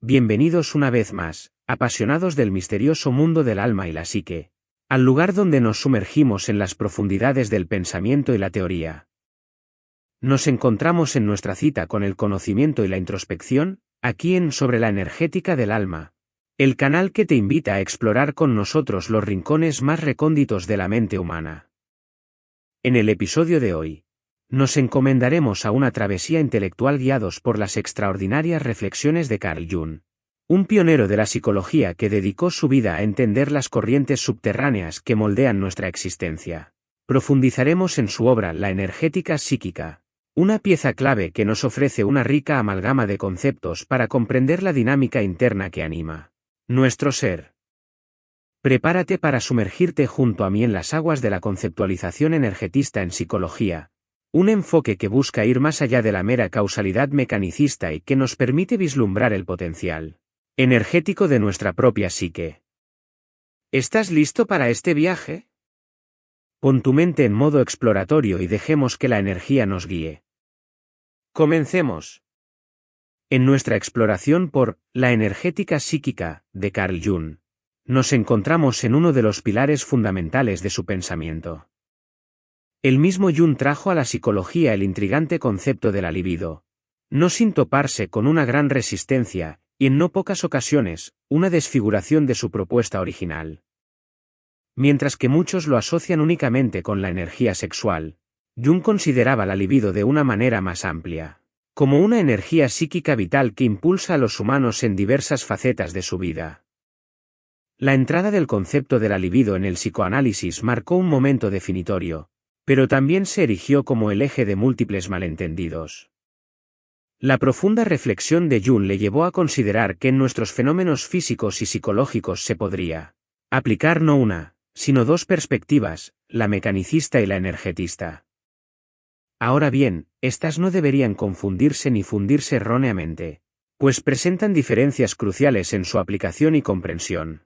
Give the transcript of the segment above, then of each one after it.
Bienvenidos una vez más, apasionados del misterioso mundo del alma y la psique, al lugar donde nos sumergimos en las profundidades del pensamiento y la teoría. Nos encontramos en nuestra cita con el conocimiento y la introspección, aquí en Sobre la Energética del Alma, el canal que te invita a explorar con nosotros los rincones más recónditos de la mente humana. En el episodio de hoy, nos encomendaremos a una travesía intelectual guiados por las extraordinarias reflexiones de Carl Jung, un pionero de la psicología que dedicó su vida a entender las corrientes subterráneas que moldean nuestra existencia. Profundizaremos en su obra La Energética Psíquica, una pieza clave que nos ofrece una rica amalgama de conceptos para comprender la dinámica interna que anima nuestro ser. Prepárate para sumergirte junto a mí en las aguas de la conceptualización energetista en psicología, un enfoque que busca ir más allá de la mera causalidad mecanicista y que nos permite vislumbrar el potencial energético de nuestra propia psique. ¿Estás listo para este viaje? Pon tu mente en modo exploratorio y dejemos que la energía nos guíe. Comencemos. En nuestra exploración por La Energética Psíquica, de Carl Jung, nos encontramos en uno de los pilares fundamentales de su pensamiento. El mismo Jung trajo a la psicología el intrigante concepto de la libido, no sin toparse con una gran resistencia, y en no pocas ocasiones, una desfiguración de su propuesta original. Mientras que muchos lo asocian únicamente con la energía sexual, Jung consideraba la libido de una manera más amplia, como una energía psíquica vital que impulsa a los humanos en diversas facetas de su vida. La entrada del concepto de la libido en el psicoanálisis marcó un momento definitorio, pero también se erigió como el eje de múltiples malentendidos. La profunda reflexión de Jung le llevó a considerar que en nuestros fenómenos físicos y psicológicos se podría aplicar no una, sino dos perspectivas, la mecanicista y la energetista. Ahora bien, estas no deberían confundirse ni fundirse erróneamente, pues presentan diferencias cruciales en su aplicación y comprensión.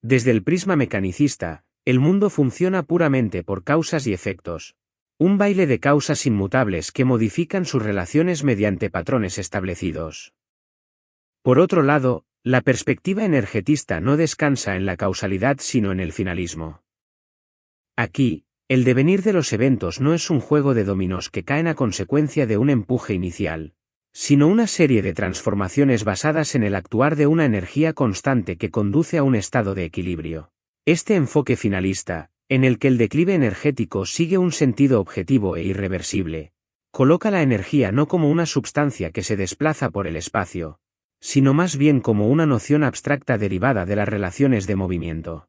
Desde el prisma mecanicista, el mundo funciona puramente por causas y efectos, un baile de causas inmutables que modifican sus relaciones mediante patrones establecidos. Por otro lado, la perspectiva energetista no descansa en la causalidad sino en el finalismo. Aquí, el devenir de los eventos no es un juego de dominos que caen a consecuencia de un empuje inicial, sino una serie de transformaciones basadas en el actuar de una energía constante que conduce a un estado de equilibrio. Este enfoque finalista, en el que el declive energético sigue un sentido objetivo e irreversible, coloca la energía no como una substancia que se desplaza por el espacio, sino más bien como una noción abstracta derivada de las relaciones de movimiento.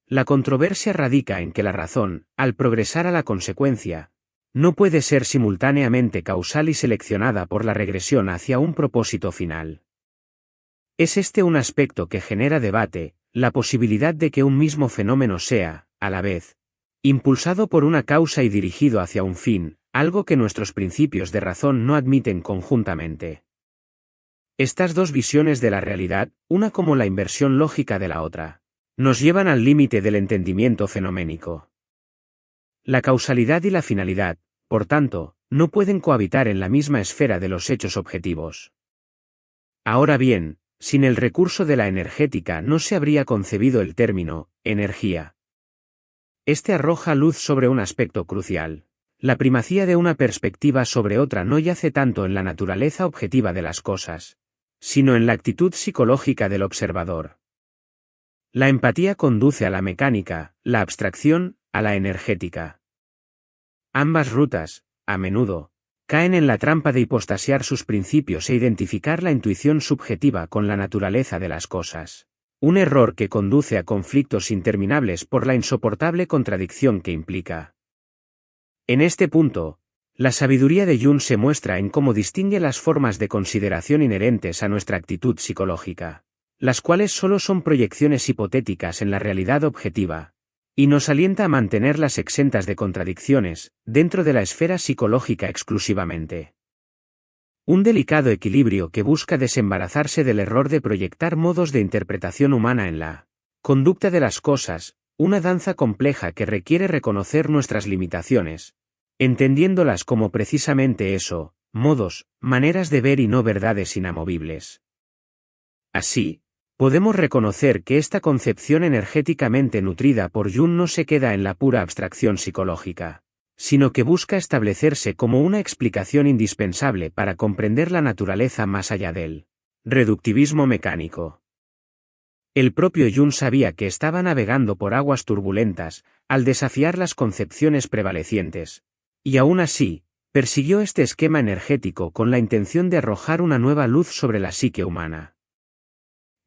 La controversia radica en que la razón, al progresar a la consecuencia, no puede ser simultáneamente causal y seleccionada por la regresión hacia un propósito final. Es este un aspecto que genera debate, la posibilidad de que un mismo fenómeno sea, a la vez, impulsado por una causa y dirigido hacia un fin, algo que nuestros principios de razón no admiten conjuntamente. Estas dos visiones de la realidad, una como la inversión lógica de la otra, nos llevan al límite del entendimiento fenoménico. La causalidad y la finalidad, por tanto, no pueden cohabitar en la misma esfera de los hechos objetivos. Ahora bien, sin el recurso de la energética no se habría concebido el término energía. Este arroja luz sobre un aspecto crucial. La primacía de una perspectiva sobre otra no yace tanto en la naturaleza objetiva de las cosas, sino en la actitud psicológica del observador. La empatía conduce a la mecánica, la abstracción, a la energética. Ambas rutas, a menudo, caen en la trampa de hipostasiar sus principios e identificar la intuición subjetiva con la naturaleza de las cosas. Un error que conduce a conflictos interminables por la insoportable contradicción que implica. En este punto, la sabiduría de Jung se muestra en cómo distingue las formas de consideración inherentes a nuestra actitud psicológica, las cuales solo son proyecciones hipotéticas en la realidad objetiva, y nos alienta a mantenerlas exentas de contradicciones, dentro de la esfera psicológica exclusivamente. Un delicado equilibrio que busca desembarazarse del error de proyectar modos de interpretación humana en la conducta de las cosas, una danza compleja que requiere reconocer nuestras limitaciones, entendiéndolas como precisamente eso, modos, maneras de ver y no verdades inamovibles. Así, podemos reconocer que esta concepción energéticamente nutrida por Jung no se queda en la pura abstracción psicológica, sino que busca establecerse como una explicación indispensable para comprender la naturaleza más allá del reductivismo mecánico. El propio Jung sabía que estaba navegando por aguas turbulentas, al desafiar las concepciones prevalecientes, y aún así, persiguió este esquema energético con la intención de arrojar una nueva luz sobre la psique humana.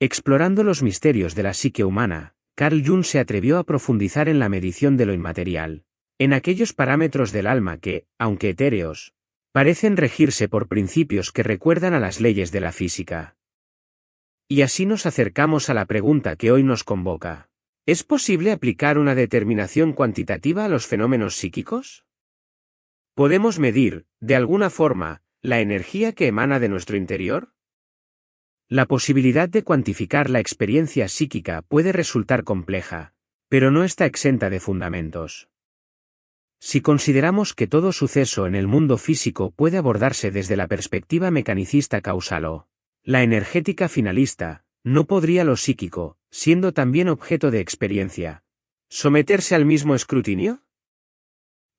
Explorando los misterios de la psique humana, Carl Jung se atrevió a profundizar en la medición de lo inmaterial, en aquellos parámetros del alma que, aunque etéreos, parecen regirse por principios que recuerdan a las leyes de la física. Y así nos acercamos a la pregunta que hoy nos convoca. ¿Es posible aplicar una determinación cuantitativa a los fenómenos psíquicos? ¿Podemos medir, de alguna forma, la energía que emana de nuestro interior? La posibilidad de cuantificar la experiencia psíquica puede resultar compleja, pero no está exenta de fundamentos. Si consideramos que todo suceso en el mundo físico puede abordarse desde la perspectiva mecanicista causal o la energética finalista, ¿no podría lo psíquico, siendo también objeto de experiencia, someterse al mismo escrutinio?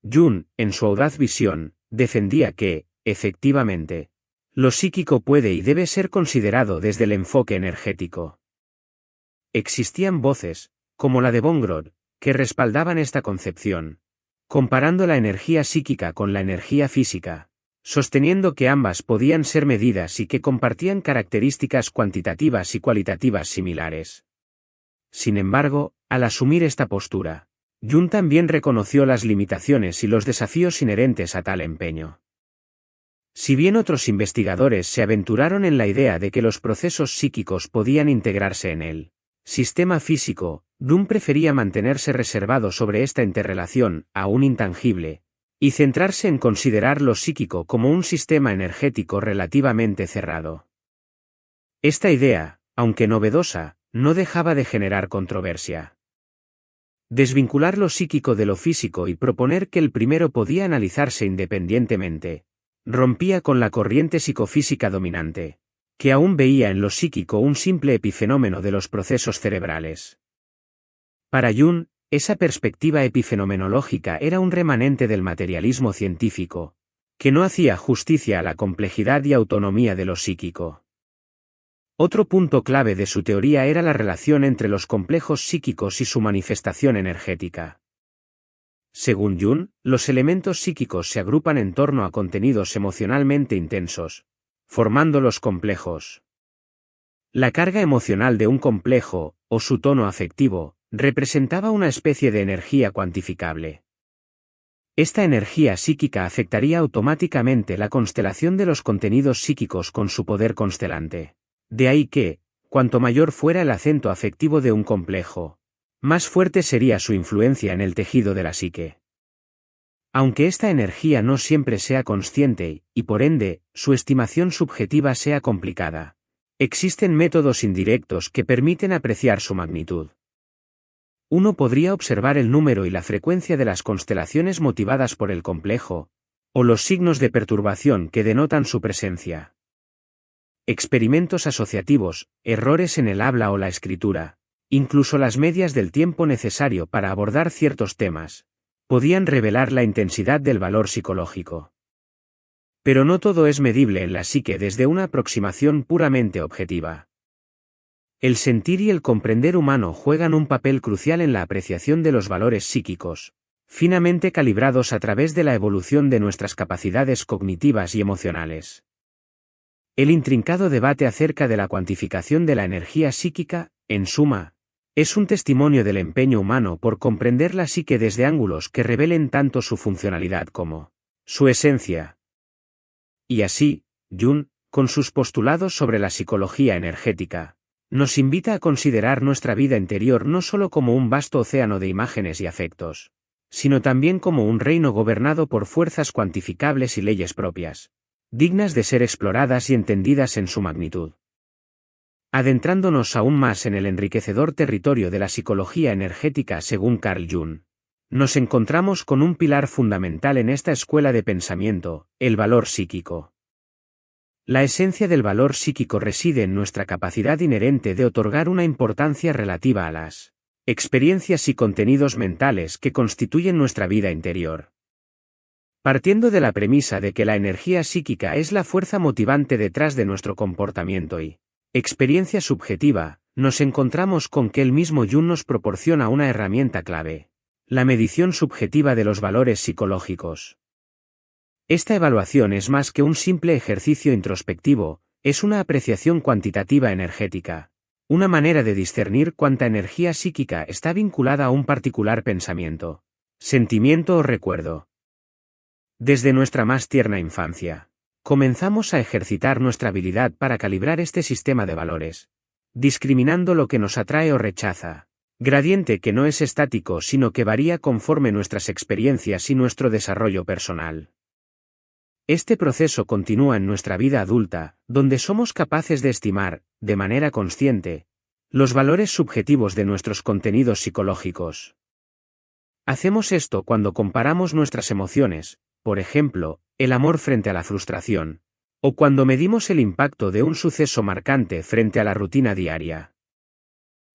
Jung, en su audaz visión, defendía que, efectivamente, lo psíquico puede y debe ser considerado desde el enfoque energético. Existían voces, como la de Böngrod, que respaldaban esta concepción, comparando la energía psíquica con la energía física, sosteniendo que ambas podían ser medidas y que compartían características cuantitativas y cualitativas similares. Sin embargo, al asumir esta postura, Jung también reconoció las limitaciones y los desafíos inherentes a tal empeño. Si bien otros investigadores se aventuraron en la idea de que los procesos psíquicos podían integrarse en el sistema físico, Jung prefería mantenerse reservado sobre esta interrelación, aún intangible, y centrarse en considerar lo psíquico como un sistema energético relativamente cerrado. Esta idea, aunque novedosa, no dejaba de generar controversia. Desvincular lo psíquico de lo físico y proponer que el primero podía analizarse independientemente, rompía con la corriente psicofísica dominante, que aún veía en lo psíquico un simple epifenómeno de los procesos cerebrales. Para Jung, esa perspectiva epifenomenológica era un remanente del materialismo científico, que no hacía justicia a la complejidad y autonomía de lo psíquico. Otro punto clave de su teoría era la relación entre los complejos psíquicos y su manifestación energética. Según Jung, los elementos psíquicos se agrupan en torno a contenidos emocionalmente intensos, formando los complejos. La carga emocional de un complejo, o su tono afectivo, representaba una especie de energía cuantificable. Esta energía psíquica afectaría automáticamente la constelación de los contenidos psíquicos con su poder constelante. De ahí que, cuanto mayor fuera el acento afectivo de un complejo, más fuerte sería su influencia en el tejido de la psique. Aunque esta energía no siempre sea consciente y, por ende, su estimación subjetiva sea complicada, existen métodos indirectos que permiten apreciar su magnitud. Uno podría observar el número y la frecuencia de las constelaciones motivadas por el complejo, o los signos de perturbación que denotan su presencia. Experimentos asociativos, errores en el habla o la escritura, incluso las medias del tiempo necesario para abordar ciertos temas, podían revelar la intensidad del valor psicológico. Pero no todo es medible en la psique desde una aproximación puramente objetiva. El sentir y el comprender humano juegan un papel crucial en la apreciación de los valores psíquicos, finamente calibrados a través de la evolución de nuestras capacidades cognitivas y emocionales. El intrincado debate acerca de la cuantificación de la energía psíquica, en suma, es un testimonio del empeño humano por comprender la psique desde ángulos que revelen tanto su funcionalidad como su esencia. Y así, Jung, con sus postulados sobre la psicología energética, nos invita a considerar nuestra vida interior no solo como un vasto océano de imágenes y afectos, sino también como un reino gobernado por fuerzas cuantificables y leyes propias, dignas de ser exploradas y entendidas en su magnitud. Adentrándonos aún más en el enriquecedor territorio de la psicología energética según Carl Jung, nos encontramos con un pilar fundamental en esta escuela de pensamiento, el valor psíquico. La esencia del valor psíquico reside en nuestra capacidad inherente de otorgar una importancia relativa a las experiencias y contenidos mentales que constituyen nuestra vida interior. Partiendo de la premisa de que la energía psíquica es la fuerza motivante detrás de nuestro comportamiento y experiencia subjetiva, nos encontramos con que el mismo Jung nos proporciona una herramienta clave: la medición subjetiva de los valores psicológicos. Esta evaluación es más que un simple ejercicio introspectivo, es una apreciación cuantitativa energética, una manera de discernir cuánta energía psíquica está vinculada a un particular pensamiento, sentimiento o recuerdo. Desde nuestra más tierna infancia, comenzamos a ejercitar nuestra habilidad para calibrar este sistema de valores, discriminando lo que nos atrae o rechaza, gradiente que no es estático sino que varía conforme nuestras experiencias y nuestro desarrollo personal. Este proceso continúa en nuestra vida adulta, donde somos capaces de estimar, de manera consciente, los valores subjetivos de nuestros contenidos psicológicos. Hacemos esto cuando comparamos nuestras emociones, por ejemplo, el amor frente a la frustración, o cuando medimos el impacto de un suceso marcante frente a la rutina diaria.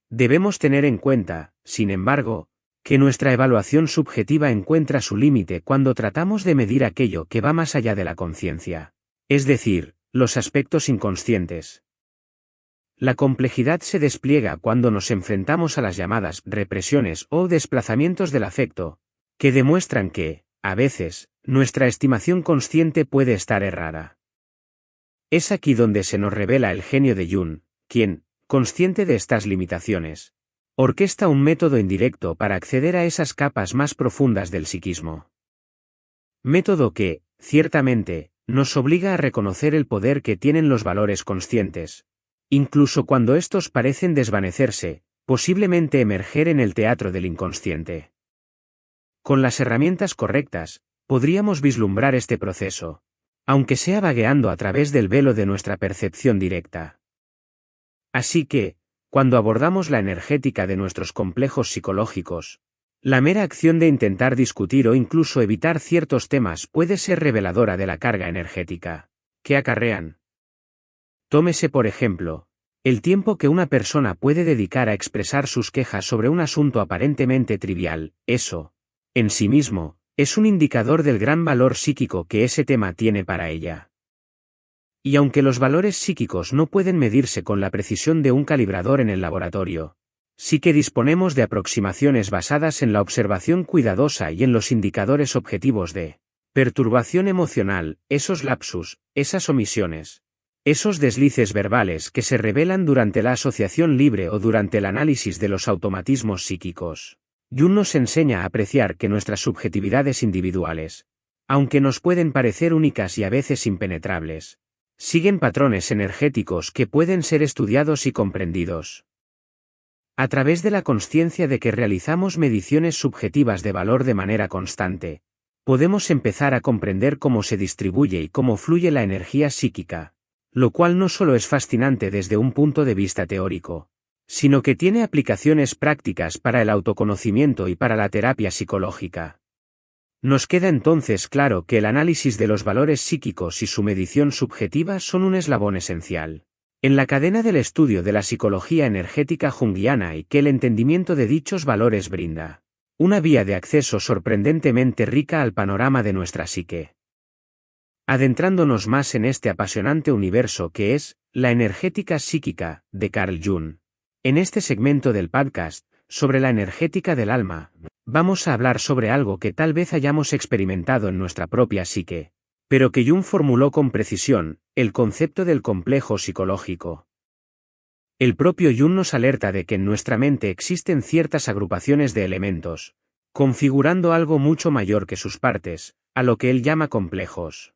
Debemos tener en cuenta, sin embargo, que nuestra evaluación subjetiva encuentra su límite cuando tratamos de medir aquello que va más allá de la conciencia, es decir, los aspectos inconscientes. La complejidad se despliega cuando nos enfrentamos a las llamadas represiones o desplazamientos del afecto, que demuestran que, a veces, nuestra estimación consciente puede estar errada. Es aquí donde se nos revela el genio de Jung, quien, consciente de estas limitaciones, orquesta un método indirecto para acceder a esas capas más profundas del psiquismo. Método que, ciertamente, nos obliga a reconocer el poder que tienen los valores conscientes, incluso cuando estos parecen desvanecerse, posiblemente emerger en el teatro del inconsciente. Con las herramientas correctas, podríamos vislumbrar este proceso, aunque sea vagueando a través del velo de nuestra percepción directa. Así que, cuando abordamos la energética de nuestros complejos psicológicos, la mera acción de intentar discutir o incluso evitar ciertos temas puede ser reveladora de la carga energética que acarrean. Tómese por ejemplo, el tiempo que una persona puede dedicar a expresar sus quejas sobre un asunto aparentemente trivial. Eso, en sí mismo, es un indicador del gran valor psíquico que ese tema tiene para ella. Y aunque los valores psíquicos no pueden medirse con la precisión de un calibrador en el laboratorio, sí que disponemos de aproximaciones basadas en la observación cuidadosa y en los indicadores objetivos de perturbación emocional, esos lapsus, esas omisiones, esos deslices verbales que se revelan durante la asociación libre o durante el análisis de los automatismos psíquicos. Jung nos enseña a apreciar que nuestras subjetividades individuales, aunque nos pueden parecer únicas y a veces impenetrables, siguen patrones energéticos que pueden ser estudiados y comprendidos. A través de la consciencia de que realizamos mediciones subjetivas de valor de manera constante, podemos empezar a comprender cómo se distribuye y cómo fluye la energía psíquica, lo cual no solo es fascinante desde un punto de vista teórico, sino que tiene aplicaciones prácticas para el autoconocimiento y para la terapia psicológica. Nos queda entonces claro que el análisis de los valores psíquicos y su medición subjetiva son un eslabón esencial en la cadena del estudio de la psicología energética junguiana y que el entendimiento de dichos valores brinda una vía de acceso sorprendentemente rica al panorama de nuestra psique. Adentrándonos más en este apasionante universo que es la energética psíquica de Carl Jung, en este segmento del podcast sobre la energética del alma, vamos a hablar sobre algo que tal vez hayamos experimentado en nuestra propia psique, pero que Jung formuló con precisión: el concepto del complejo psicológico. El propio Jung nos alerta de que en nuestra mente existen ciertas agrupaciones de elementos, configurando algo mucho mayor que sus partes, a lo que él llama complejos.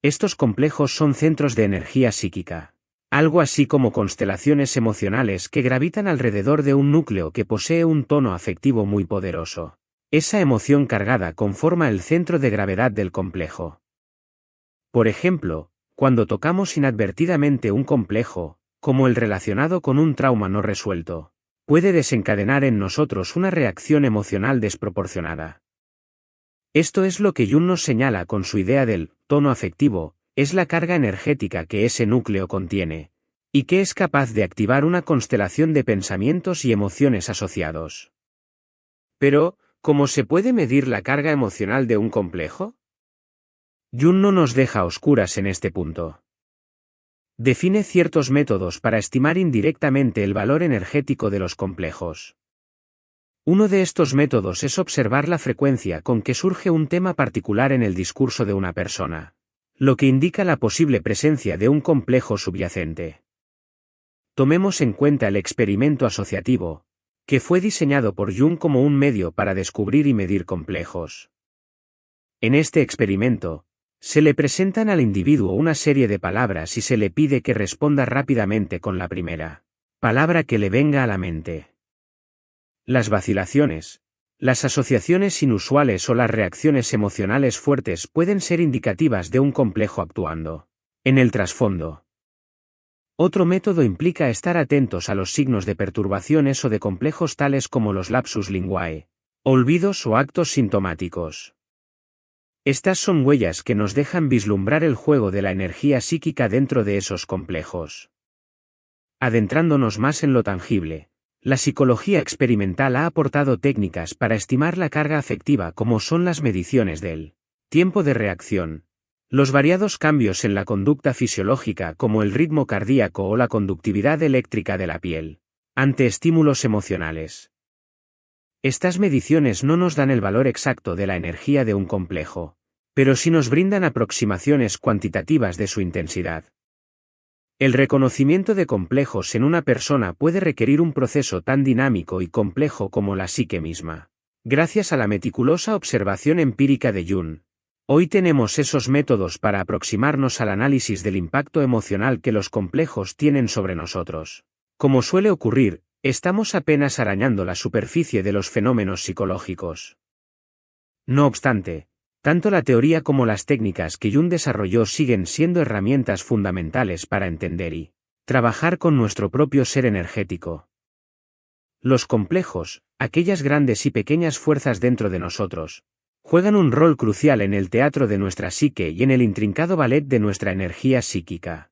Estos complejos son centros de energía psíquica, algo así como constelaciones emocionales que gravitan alrededor de un núcleo que posee un tono afectivo muy poderoso. Esa emoción cargada conforma el centro de gravedad del complejo. Por ejemplo, cuando tocamos inadvertidamente un complejo, como el relacionado con un trauma no resuelto, puede desencadenar en nosotros una reacción emocional desproporcionada. Esto es lo que Jung nos señala con su idea del tono afectivo, es la carga energética que ese núcleo contiene, y que es capaz de activar una constelación de pensamientos y emociones asociados. Pero, ¿cómo se puede medir la carga emocional de un complejo? Jung no nos deja a oscuras en este punto. Define ciertos métodos para estimar indirectamente el valor energético de los complejos. Uno de estos métodos es observar la frecuencia con que surge un tema particular en el discurso de una persona, lo que indica la posible presencia de un complejo subyacente. Tomemos en cuenta el experimento asociativo, que fue diseñado por Jung como un medio para descubrir y medir complejos. En este experimento, se le presentan al individuo una serie de palabras y se le pide que responda rápidamente con la primera palabra que le venga a la mente. Las vacilaciones, las asociaciones inusuales o las reacciones emocionales fuertes pueden ser indicativas de un complejo actuando en el trasfondo. Otro método implica estar atentos a los signos de perturbaciones o de complejos tales como los lapsus linguae, olvidos o actos sintomáticos. Estas son huellas que nos dejan vislumbrar el juego de la energía psíquica dentro de esos complejos. Adentrándonos más en lo tangible, la psicología experimental ha aportado técnicas para estimar la carga afectiva como son las mediciones del tiempo de reacción, los variados cambios en la conducta fisiológica como el ritmo cardíaco o la conductividad eléctrica de la piel, ante estímulos emocionales. Estas mediciones no nos dan el valor exacto de la energía de un complejo, pero sí nos brindan aproximaciones cuantitativas de su intensidad. El reconocimiento de complejos en una persona puede requerir un proceso tan dinámico y complejo como la psique misma. Gracias a la meticulosa observación empírica de Jung, hoy tenemos esos métodos para aproximarnos al análisis del impacto emocional que los complejos tienen sobre nosotros. Como suele ocurrir, estamos apenas arañando la superficie de los fenómenos psicológicos. No obstante, tanto la teoría como las técnicas que Jung desarrolló siguen siendo herramientas fundamentales para entender y trabajar con nuestro propio ser energético. Los complejos, aquellas grandes y pequeñas fuerzas dentro de nosotros, juegan un rol crucial en el teatro de nuestra psique y en el intrincado ballet de nuestra energía psíquica.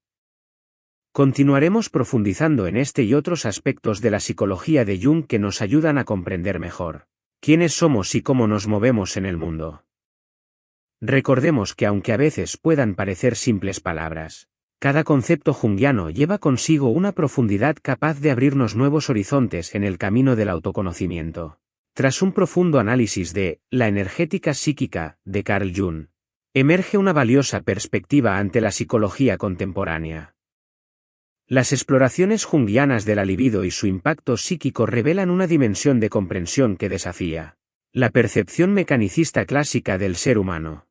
Continuaremos profundizando en este y otros aspectos de la psicología de Jung que nos ayudan a comprender mejor quiénes somos y cómo nos movemos en el mundo. Recordemos que aunque a veces puedan parecer simples palabras, cada concepto junguiano lleva consigo una profundidad capaz de abrirnos nuevos horizontes en el camino del autoconocimiento. Tras un profundo análisis de la energética psíquica de Carl Jung, emerge una valiosa perspectiva ante la psicología contemporánea. Las exploraciones junguianas de la libido y su impacto psíquico revelan una dimensión de comprensión que desafía la percepción mecanicista clásica del ser humano.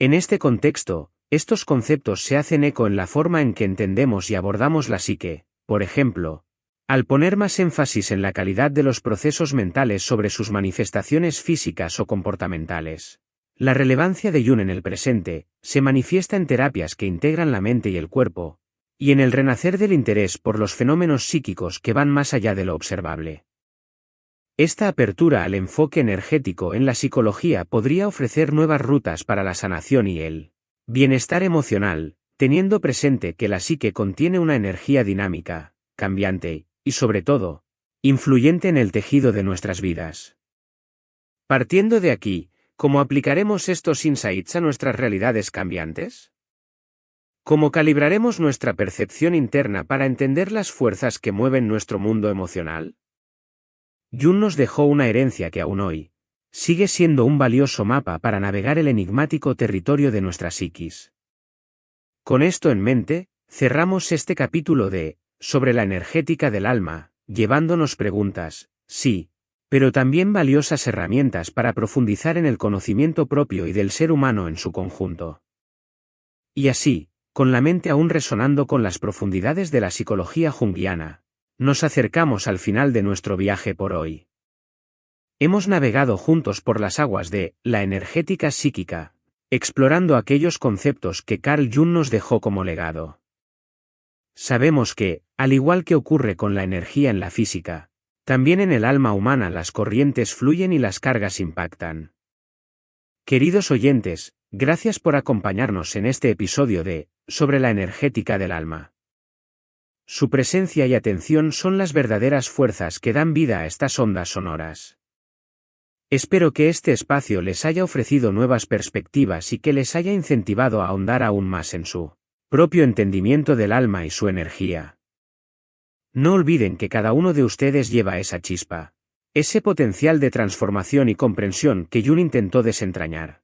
En este contexto, estos conceptos se hacen eco en la forma en que entendemos y abordamos la psique, por ejemplo, al poner más énfasis en la calidad de los procesos mentales sobre sus manifestaciones físicas o comportamentales. La relevancia de Jung en el presente se manifiesta en terapias que integran la mente y el cuerpo, y en el renacer del interés por los fenómenos psíquicos que van más allá de lo observable. Esta apertura al enfoque energético en la psicología podría ofrecer nuevas rutas para la sanación y el bienestar emocional, teniendo presente que la psique contiene una energía dinámica, cambiante, y sobre todo, influyente en el tejido de nuestras vidas. Partiendo de aquí, ¿cómo aplicaremos estos insights a nuestras realidades cambiantes? ¿Cómo calibraremos nuestra percepción interna para entender las fuerzas que mueven nuestro mundo emocional? Jung nos dejó una herencia que aún hoy sigue siendo un valioso mapa para navegar el enigmático territorio de nuestra psiquis. Con esto en mente, cerramos este capítulo de sobre la energética del alma, llevándonos preguntas, sí, pero también valiosas herramientas para profundizar en el conocimiento propio y del ser humano en su conjunto. Y así, con la mente aún resonando con las profundidades de la psicología junguiana, nos acercamos al final de nuestro viaje por hoy. Hemos navegado juntos por las aguas de la energética psíquica, explorando aquellos conceptos que Carl Jung nos dejó como legado. Sabemos que, al igual que ocurre con la energía en la física, también en el alma humana las corrientes fluyen y las cargas impactan. Queridos oyentes, Gracias por acompañarnos en este episodio de Sobre la energética del alma. Su presencia y atención son las verdaderas fuerzas que dan vida a estas ondas sonoras. Espero que este espacio les haya ofrecido nuevas perspectivas y que les haya incentivado a ahondar aún más en su propio entendimiento del alma y su energía. No olviden que cada uno de ustedes lleva esa chispa, ese potencial de transformación y comprensión que Jung intentó desentrañar.